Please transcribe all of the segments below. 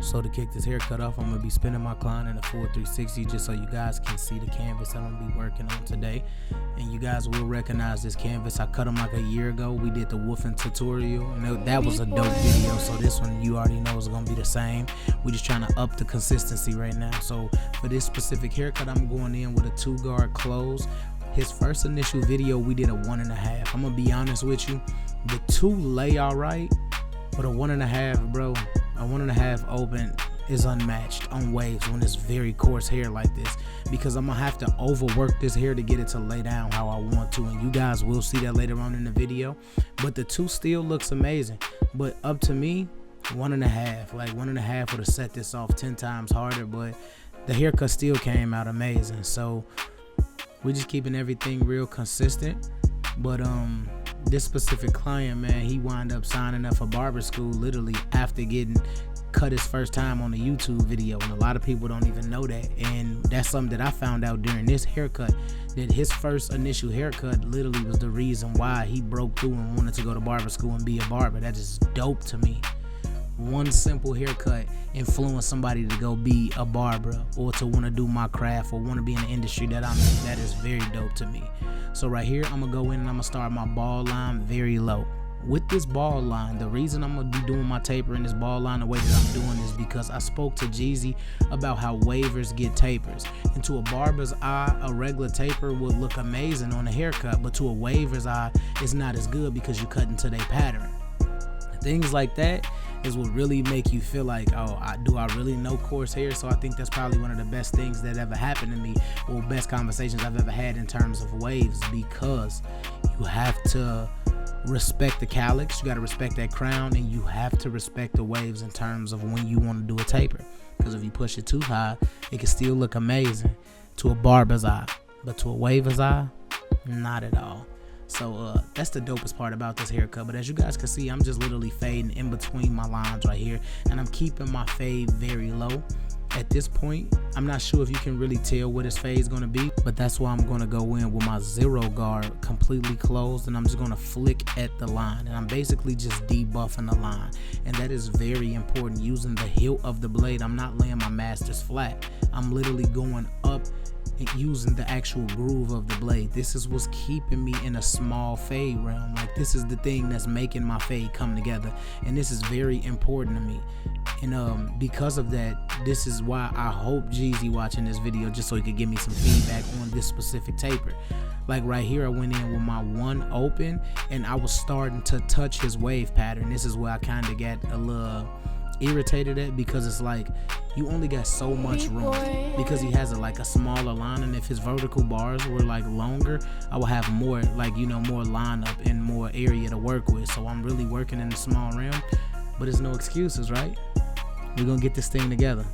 So to kick this haircut off, I'm going to be spinning my client in a full 360 just so you guys can see the canvas that I'm going to be working on today. And you guys will recognize this canvas. I cut them like a year ago. We did the woofing tutorial, and that was a dope video. So this one, you already know, is going to be the same. We're just trying to up the consistency right now. So for this specific haircut, I'm going in with a 2-guard close. His first initial video, we did a 1.5. I'm going to be honest with you. The 2 lay all right, but a 1.5, bro, a 1.5 open is unmatched on waves when it's very coarse hair like this, because I'm gonna have to overwork this hair to get it to lay down how I want to, and you guys will see that later on in the video. But the 2 still looks amazing, but up to me, 1.5, like 1.5 would have set this off 10 times harder, but the haircut still came out amazing. So we're just keeping everything real consistent. But this specific client, man, he wound up signing up for barber school literally after getting cut his first time on a YouTube video, and a lot of people don't even know that. And that's something that I found out during this haircut, that his first initial haircut literally was the reason why he broke through and wanted to go to barber school and be a barber. That is dope to me. One simple haircut influenced somebody to go be a barber or to want to do my craft or want to be in the industry that I'm in. That is very dope to me. So right here, I'm gonna go in and I'm gonna start my ball line very low. With this ball line, the reason I'm gonna be doing my taper in this ball line the way that I'm doing is because I spoke to Jeezy about how wavers get tapers. And to a barber's eye, a regular taper would look amazing on a haircut, but to a waver's eye, it's not as good because you cut into their pattern. Things like that is what really make you feel like, oh, do I really know coarse hair? So I think that's probably one of the best things that ever happened to me, or best conversations I've ever had in terms of waves, because you have to respect the calyx, you got to respect that crown, and you have to respect the waves in terms of when you want to do a taper, because if you push it too high, it can still look amazing to a barber's eye, but to a waver's eye, not at all. So that's the dopest part about this haircut. But as you guys can see, I'm just literally fading in between my lines right here, and I'm keeping my fade very low. At this point, I'm not sure if you can really tell what his fade is going to be, but that's why I'm going to go in with my 0 guard completely closed, and I'm just going to flick at the line, and I'm basically just debuffing the line. And that is very important, using the hilt of the blade. I'm not laying my masters flat. I'm literally going up and using the actual groove of the blade. This is what's keeping me in a small fade realm. Like, this is the thing that's making my fade come together, and this is very important to me. And because of that, this is why I hope Jeezy watching this video, just so he could give me some feedback on this specific taper. Like right here, I went in with my 1 open, and I was starting to touch his wave pattern. This is where I kind of got a little irritated at, because it's like you only got so much room, because he has a smaller line, and if his vertical bars were like longer, I would have more, like, you know, more lineup and more area to work with. So I'm really working in the small realm, but it's no excuses, right? We're gonna get this thing together.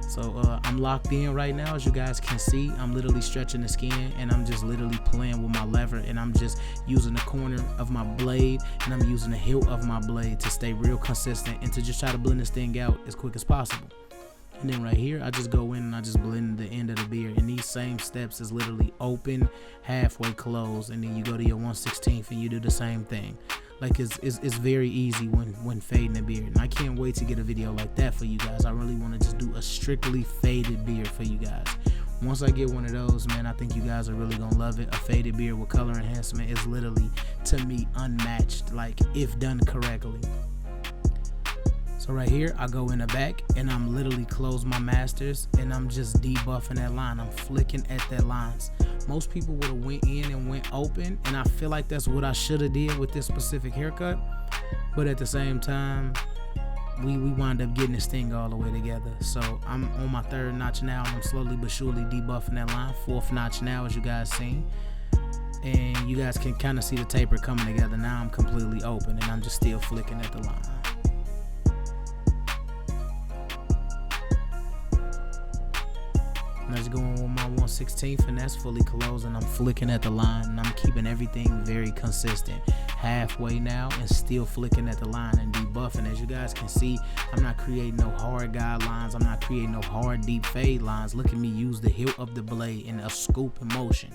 So I'm locked in right now. As you guys can see, I'm literally stretching the skin, and I'm just literally playing with my lever, and I'm just using the corner of my blade, and I'm using the hilt of my blade to stay real consistent and to just try to blend this thing out as quick as possible. And then right here, I just go in and I just blend the end of the beard, and these same steps is literally open, halfway closed, and then you go to your 1/16 and you do the same thing. Like, it's very easy when fading a beard, and I can't wait to get a video like that for you guys. I really want to just do a strictly faded beard for you guys. Once I get one of those, man, I think you guys are really gonna love it. A faded beard with color enhancement is literally, to me, unmatched, like, if done correctly. So right here, I go in the back, and I'm literally close my masters, and I'm just debuffing that line. I'm flicking at that lines. Most people would have went in and went open, and I feel like that's what I should have did with this specific haircut. But at the same time, we wind up getting this thing all the way together. So I'm on my 3rd notch now, and I'm slowly but surely debuffing that line. 4th notch now, as you guys seen. And you guys can kind of see the taper coming together. Now I'm completely open, and I'm just still flicking at the line. And I just go in with my 1/16, and that's fully closed, and I'm flicking at the line, and I'm keeping everything very consistent. Halfway now, and still flicking at the line and debuffing. As you guys can see, I'm not creating no hard guidelines. I'm not creating no hard deep fade lines. Look at me use the hilt of the blade in a scoop motion.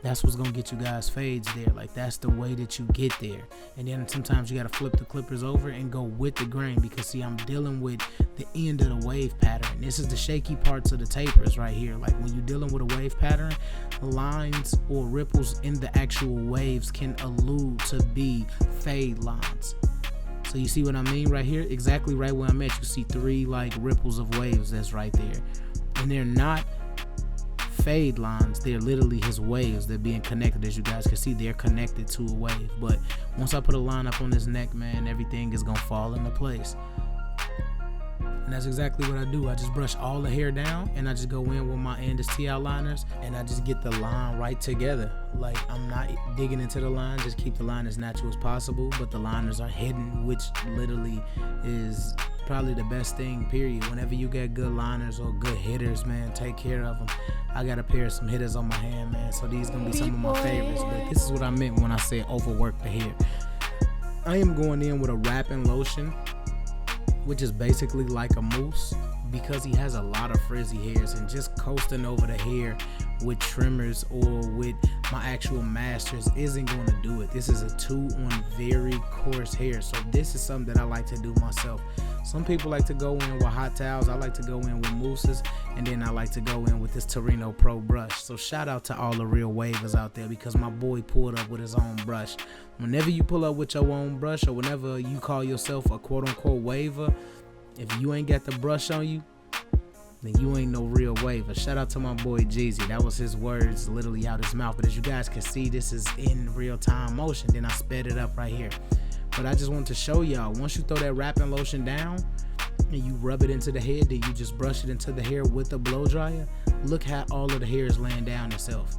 That's what's gonna get you guys fades there. Like, that's the way that you get there. And then sometimes you gotta flip the clippers over and go with the grain, because see, I'm dealing with the end of the wave pattern. This is the shaky parts of the tapers right here. Like, when you're dealing with a wave pattern, lines or ripples in the actual waves can allude to be fade lines. So you see what I mean right here? Exactly right where I'm at. You see 3 like ripples of waves that's right there. And they're not fade lines, they're literally his waves. They're being connected. As you guys can see, they're connected to a wave. But once I put a line up on his neck, man, everything is gonna fall into place. And that's exactly what I do. I just brush all the hair down, and I just go in with my Andis TI liners, and I just get the line right together. Like, I'm not digging into the line, just keep the line as natural as possible, but the liners are hidden, which literally is probably the best thing, period. Whenever you get good liners or good hitters, man, take care of them. I got a pair of some hitters on my hand, man, so these gonna be some of my favorites. But this is what I meant when I said overwork the hair. I am going in with a wrapping lotion, which is basically like a mousse, because he has a lot of frizzy hairs, and just coasting over the hair with trimmers or with my actual masters isn't going to do it. This is a 2-on very coarse hair, so this is something that I like to do myself. Some people like to go in with hot towels. I like to go in with mousses, and then I like to go in with this Torino Pro brush. So shout out to all the real wavers out there, because my boy pulled up with his own brush. Whenever you pull up with your own brush, or whenever you call yourself a quote-unquote waver, if you ain't got the brush on you, then you ain't no real waver. Shout out to my boy Jeezy. That was his words literally out his mouth. But as you guys can see, this is in real time motion. Then I sped it up right here. But I just want to show y'all, once you throw that wrapping lotion down and you rub it into the head, then you just brush it into the hair with the blow dryer, look how all of the hair is laying down itself.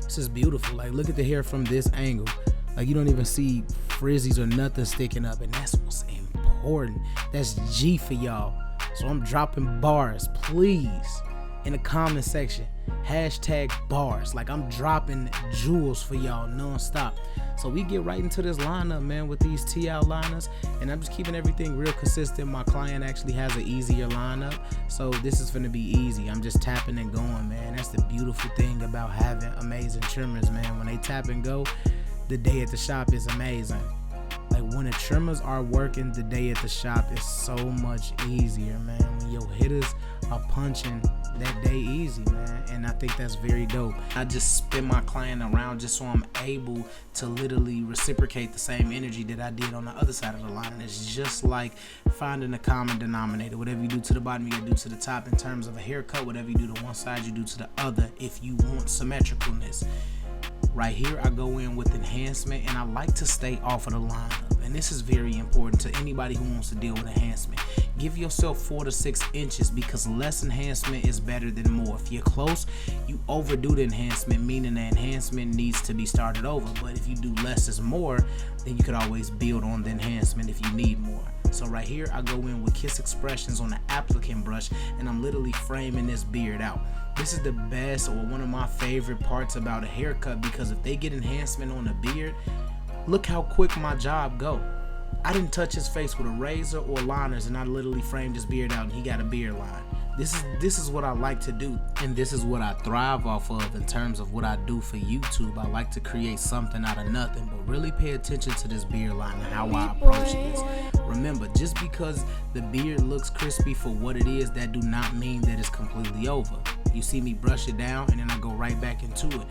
This is beautiful. Like, look at the hair from this angle. Like, you don't even see frizzies or nothing sticking up, and that's what's important. That's G for y'all. So I'm dropping bars, please, in the comment section. Hashtag bars. Like, I'm dropping jewels for y'all non-stop. So we get right into this lineup, man, with these TI liners, and I'm just keeping everything real consistent. My client actually has an easier lineup, so this is gonna be easy. I'm just tapping and going, man. That's the beautiful thing about having amazing trimmers, man. When they tap and go, the day at the shop is amazing. Like, when the trimmers are working, the day at the shop is so much easier, man. When your hitters are punching, that day easy, man. And I think that's very dope. I just spin my client around just so I'm able to literally reciprocate the same energy that I did on the other side of the line. And it's just like finding a common denominator. Whatever you do to the bottom, you gotta do to the top in terms of a haircut. Whatever you do to one side, you do to the other if you want symmetricalness. Right here, I go in with enhancement, and I like to stay off of the lineup. And this is very important to anybody who wants to deal with enhancement. Give yourself 4 to 6 inches, because less enhancement is better than more. If you're close, you overdo the enhancement, meaning the enhancement needs to be started over. But if you do less is more, then you could always build on the enhancement if you need more. So right here, I go in with Kiss Expressions on the applicant brush, and I'm literally framing this beard out. This is the best, or one of my favorite parts about a haircut, because if they get enhancement on the beard, look how quick my job go. I didn't touch his face with a razor or liners, and I literally framed his beard out, and he got a beard line. This is what I like to do, and this is what I thrive off of in terms of what I do for YouTube. I like to create something out of nothing, but really pay attention to this beard line and how I approach this. Remember, just because the beard looks crispy for what it is, that do not mean that it's completely over. You see me brush it down, and then I go right back into it.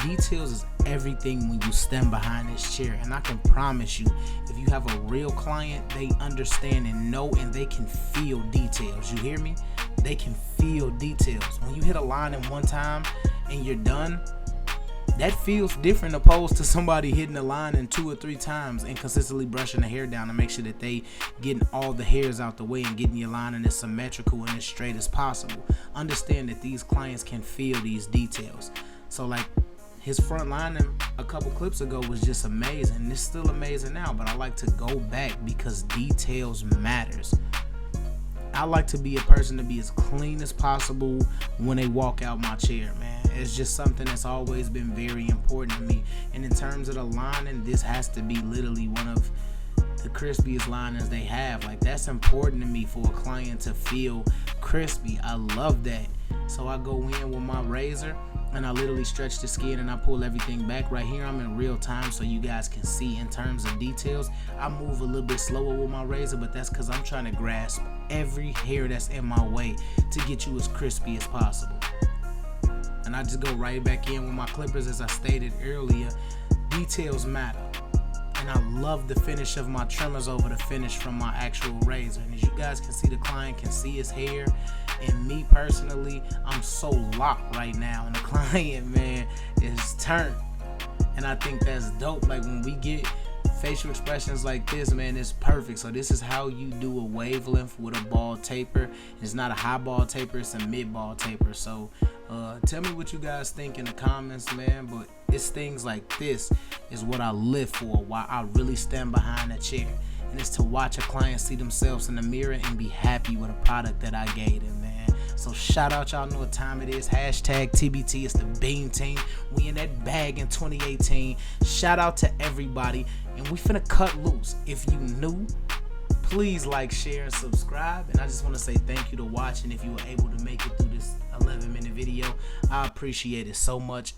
Details is everything when you stand behind this chair, and I can promise you, if you have a real client, they understand and know, and they can feel details. You hear me? They can feel details. When you hit a line in one time and you're done, that feels different opposed to somebody hitting the line in 2 or 3 times and consistently brushing the hair down to make sure that they getting all the hairs out the way and getting your line in as symmetrical and as straight as possible. Understand that these clients can feel these details. So like, his front line a couple clips ago was just amazing. It's still amazing now, but I like to go back because details matters. I like to be a person to be as clean as possible when they walk out my chair, man. It's just something that's always been very important to me. And in terms of the lining, this has to be literally one of the crispiest liners they have. Like, that's important to me for a client to feel crispy. I love that. So I go in with my razor, and I literally stretch the skin and I pull everything back. Right here I'm in real time so you guys can see in terms of details. I move a little bit slower with my razor, but that's because I'm trying to grasp every hair that's in my way to get you as crispy as possible. And I just go right back in with my clippers. As I stated earlier, details matter. And I love the finish of my trimmers over the finish from my actual razor. And as you guys can see, the client can see his hair. And me personally, I'm so locked right now. And the client, man, is turned. And I think that's dope. Like when we get facial expressions like this, man, it's perfect. So this is how you do a wavelength with a ball taper. It's not a high ball taper, it's a mid ball taper. So tell me what you guys think in the comments, man. But it's things like this is what I live for, why I really stand behind a chair. And it's to watch a client see themselves in the mirror and be happy with a product that I gave them, man. So shout out, y'all know what time it is. Hashtag TBT, it's the Beam Team. We in that bag in 2018. Shout out to everybody. And we finna cut loose. If you new, please like, share, and subscribe. And I just want to say thank you to watching. If you were able to make it through this 11-minute video, I appreciate it so much.